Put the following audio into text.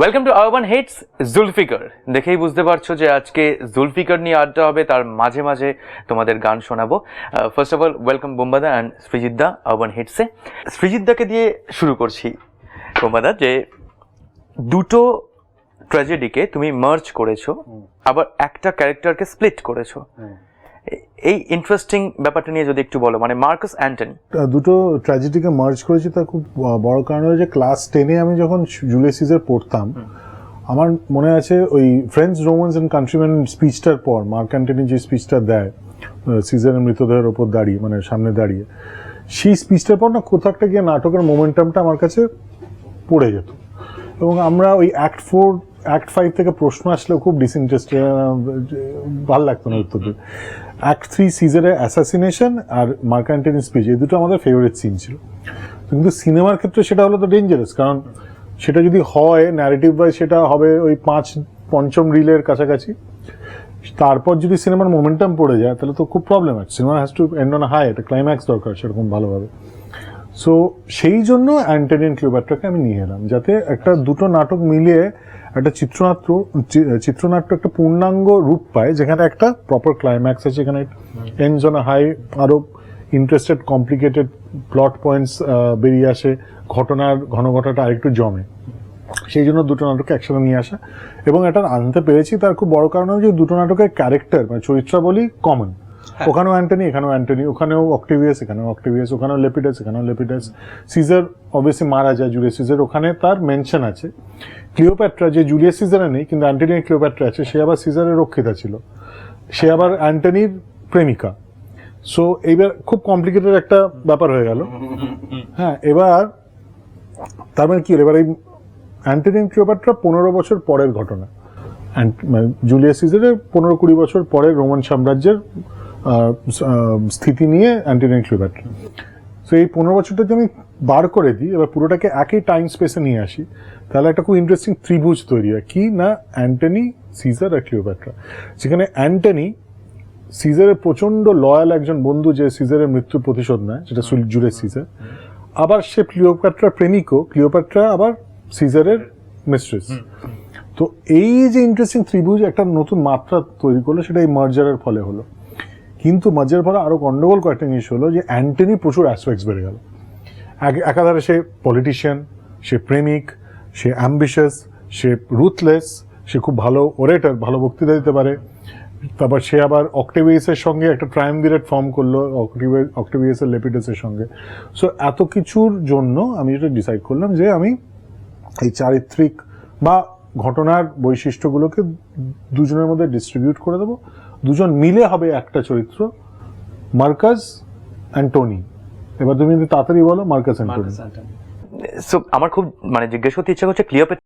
Welcome to urban hits. Zulfiqar দেখেই বুঝতে পারছো যে আজকে জুলফিকার নিয়ে আড্ডা হবে, তার মাঝে মাঝে তোমাদের গান শোনাবো। ফার্স্ট অফ অল ওয়েলকাম বোম্বাদা অ্যান্ড সৃজিতদা আরবান হিটসে। সৃজিতদাকে দিয়ে শুরু করছি। বোম্বাদা, যে দুটো ট্র্যাজেডিকে তুমি মার্জ করেছো, আবার একটা ক্যারেক্টারকে স্প্লিট করেছো, এই ইন্টারেস্টিং ব্যাপারটা নিয়ে যদি একটু বলো। মানে মার্কাস অ্যান্টনি দুটো ট্র্যাজেডিকে মার্জ করেছি, তার খুব বড় কারণ হলো যে ক্লাস 10-এ আমি যখন জুলিয়াস সিজার পড়তাম, আমার মনে আছে ওই ফ্রেন্ডস, রোমান্স অ্যান্ড কান্ট্রিম্যান স্পিচটার পর মার্ক অ্যান্টনি যে স্পিচটা দেয় সিজারের মৃতদেহের ওপর দাঁড়িয়ে, মানে সামনে দাঁড়িয়ে, সেই স্পিচটার পর না কোথাও একটা গিয়ে নাটকের মোমেন্টামটা আমার কাছে পড়ে যেত। এবং আমরা ওই অ্যাক্ট 5 থেকে প্রশ্ন আসলেও খুব ডিসইন্টারেস্টেড, ভাল লাগতো না উত্তর দিয়ে। অ্যাক্ট 3 সিজারের অ্যাসাসিনেশন আর মার্ক অ্যান্টনি স্পিচ, এই দুটো আমাদের ফেভারিট সিন ছিল। কিন্তু সিনেমার ক্ষেত্রে সেটা হলো তো ডেঞ্জারাস, কারণ সেটা যদি হয় ন্যারেটিভ ওয়াইজ সেটা হবে ওই পঞ্চম রিলের কাছাকাছি। তারপর যদি সিনেমার মোমেন্টাম পড়ে যায় তাহলে তো খুব প্রবলেম আছে। Cinema has to end on high, একটা ক্লাইম্যাক্স দরকার সেরকম ভালোভাবে। সো সেই জন্য অ্যান্টনি অ্যান্ড ক্লিওপেট্রাকে আমি নিয়ে এলাম, যাতে একটা দুটো নাটক মিলিয়ে একটা চিত্রনাট্য একটা পূর্ণাঙ্গ রূপ পায়, যেখানে একটা প্রপার ক্লাইম্যাক্স আছে, যেখানে এন্ডস অন হাই, আরো ইন্টারেস্টেড কমপ্লিকেটেড প্লট পয়েন্টস বেরিয়ে আসে, ঘটনাটা আরেকটু জমে। সেই জন্য দুটো নাটককে একসাথে নিয়ে আসা, এবং এটা আনতে পেরেছি তার খুব বড় কারণ হচ্ছে দুটো নাটকের ক্যারেক্টার মানে চরিত্রাবলী কমন। ওখানেও অ্যান্টনি, এখানেও অ্যান্টনি, ওখানেও অক্টেভিয়াস, এখানেও অক্টেভিয়াস, ওখানেও লেপিডাস, এখানেও লেপিডাস। সিজার অবভিয়াসলি মারা যায়, জুলিয়াস সিজার, ওখানে তার মেনশন আছে। ক্লিওপ্যাট্রা, যে জুলিয়াস সিজারে নেই কিন্তু অ্যান্টনি আর ক্লিওপ্যাট্রা আছে, সে আবার সিজারের রক্ষিতা ছিল, সে আবার অ্যান্টনির প্রেমিকা। সো এইবার খুব কমপ্লিকেটেড একটা ব্যাপার হয়ে গেল। হ্যাঁ, এবার তার মানে কি হলো, এবার এই অ্যান্টনি আর ক্লিওপ্যাট্রা 15 বছর পরের ঘটনা, জুলিয়াস সিজারের 15-20 বছর পরের রোমান সাম্রাজ্যের স্থিতি নিয়ে অ্যান্টনি আর ক্লিওপ্যাট্রা। সো এই 15 বছরটা যদি আমি বার করে দিই, এবার পুরোটাকে একই টাইম স্পেসে নিয়ে আসি, তাহলে একটা খুব ইন্টারেস্টিং ত্রিভুজ তৈরি হয়। কি না, অ্যান্টনি, সিজার আর ক্লিওপ্যাট্রা। যেখানে অ্যান্টনি সিজারের প্রচন্ড লয়াল একজন বন্ধু, যে সিজারের মৃত্যুর প্রতিশোধ নেয়, যেটা জুলিয়াস সিজার। আবার সে ক্লিওপ্যাট্রার প্রেমিকও, ক্লিওপ্যাট্রা আবার সিজারের মিস্ট্রেস। তো এই যে ইন্টারেস্টিং ত্রিভুজ একটা নতুন মাত্রা তৈরি করলো, সেটা এই মার্জারের ফলে হলো। কিন্তু মার্জারের ফলে আরো গন্ডগোল কয়েকটা জিনিস হলো, যে অ্যান্টনি প্রচুর অ্যাসপেক্টস বেড়ে গেল। একাধারে সে পলিটিশিয়ান, সে প্রেমিক, সে অ্যাম্বিশাস, সে রুথলেস, সে খুব ভালো ওরেটর, ভালো বক্তৃতা দিতে পারে। তারপর সে আবার অক্টেভিয়াসের সঙ্গে একটা ট্রায়ামভিরেট ফর্ম করলো, অক্টেভিয়াসের লেপিডাসের সঙ্গে। সো এত কিছুর জন্য আমি যেটা ডিসাইড করলাম যে আমি এই চারিত্রিক বা ঘটনার বৈশিষ্ট্যগুলোকে দুজনের মধ্যে ডিস্ট্রিবিউট করে দেবো, দুজন মিলে হবে একটা চরিত্র, মার্কাস অ্যান্টনি। এবার তুমি যদি তাড়াতাড়ি বলো, মার্কাস অ্যান্টনি। সো আমার খুব জিজ্ঞেস করতে ইচ্ছা করছে, ক্লিওপেট্রা